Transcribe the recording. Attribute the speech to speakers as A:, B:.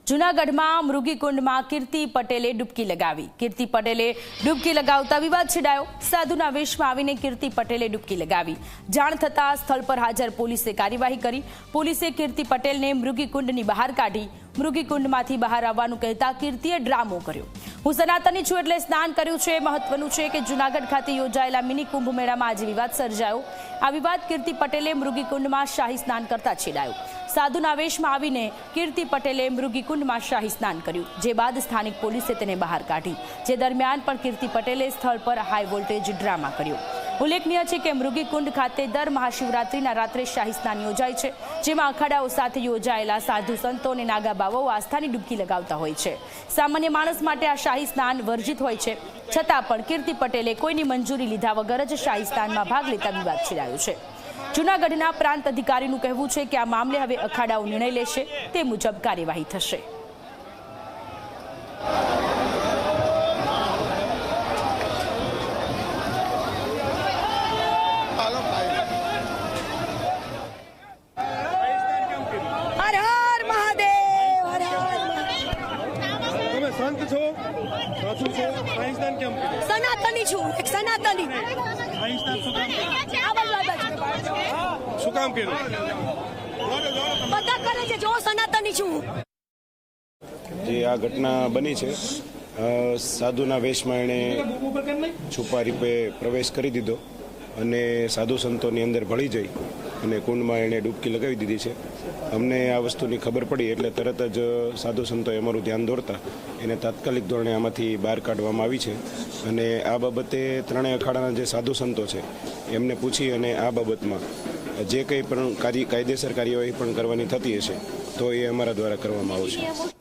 A: જૂનાગઢમાં મૃગીકુંડમાં કીર્તિ પટેલે ડૂબકી લગાવી। કીર્તિ પટેલે ડૂબકી લગાવતા વિવાદ છેડાયો। સાધુના વેશમાં આવીને કીર્તિ પટેલે ડૂબકી લગાવી। જાણ થતાં સ્થળ પર હાજર પોલીસે કાર્યવાહી કરી। પોલીસે કીર્તિ પટેલને મૃગીકુંડની બહાર કાઢી। મૃગીકુંડમાંથી બહાર આવવાનું કહેતા કીર્તિએ ડ્રામો કર્યો। હું સનાતની છું એટલે સ્નાન કર્યું છે। મહત્વનું છે કે જૂનાગઢ ખાતે યોજાયેલા મિની કુંભ મેળામાં આજે વિવાદ સર્જાયો। આ વિવાદ કીર્તિ પટેલે મૃગીકુંડમાં શાહી સ્નાન કરતા છેડાયો। સાધુના વેશમાં આવીને કીર્તિ પટેલે મૃગીકુંડમાં શાહી સ્નાન કર્યું, જે બાદ સ્થાનિક પોલીસે તેને બહાર કાઢી। જે દરમિયાન પણ કીર્તિ પટેલે સ્થળ પર હાઈ વોલ્ટેજ ડ્રામા કર્યો। ઉલ્લેખનીય છે કે મૃગીકુંડ ખાતે દર મહાશિવરાત્રિના રાત્રે શાહી સ્નાન યોજાય છે, જેમાં અખાડાઓ સાથે યોજાયેલા સાધુ સંતો અને નાગા બાવાઓ આસ્થાની ડૂબકી લગાવતા હોય છે। સામાન્ય માણસ માટે આ શાહી સ્નાન વર્જિત હોય છે, છતાં પણ કીર્તિ પટેલે કોઈની મંજૂરી લીધા વગર જ શાહી સ્નાનમાં ભાગ લેતા વિવાદ છેડાયો છે। જૂનાગઢના પ્રાંત અધિકારીનું કહેવું છે કે આ મામલે હવે અખાડાઓ નિર્ણય લેશે, તે મુજબ કાર્યવાહી થશે।
B: સનાતની છું, એક સનાતની।
C: શું કામ કર્યું?
B: બધા કરે છે, જો સનાતની છું।
D: જે આ ઘટના બની છે, સાધુના વેશમાં એણે છુપા રૂપે પ્રવેશ કરી દીધો અને સાધુ સંતોની અંદર ભળી જઈ અને કુંડમાં એણે ડૂબકી લગાવી દીધી છે। અમને આ વસ્તુની ખબર પડી એટલે તરત જ સાધુ સંતોએ અમારું ધ્યાન દોરતા એને તાત્કાલિક ધોરણે આમાંથી બહાર કાઢવામાં આવી છે અને આ બાબતે ત્રણેય અખાડાના જે સાધુ સંતો છે એમને પૂછી અને આ બાબતમાં જે કંઈ પણ કાયદેસર કાર્યવાહી પણ કરવાની થતી હશે તો એ અમારા દ્વારા કરવામાં આવશે।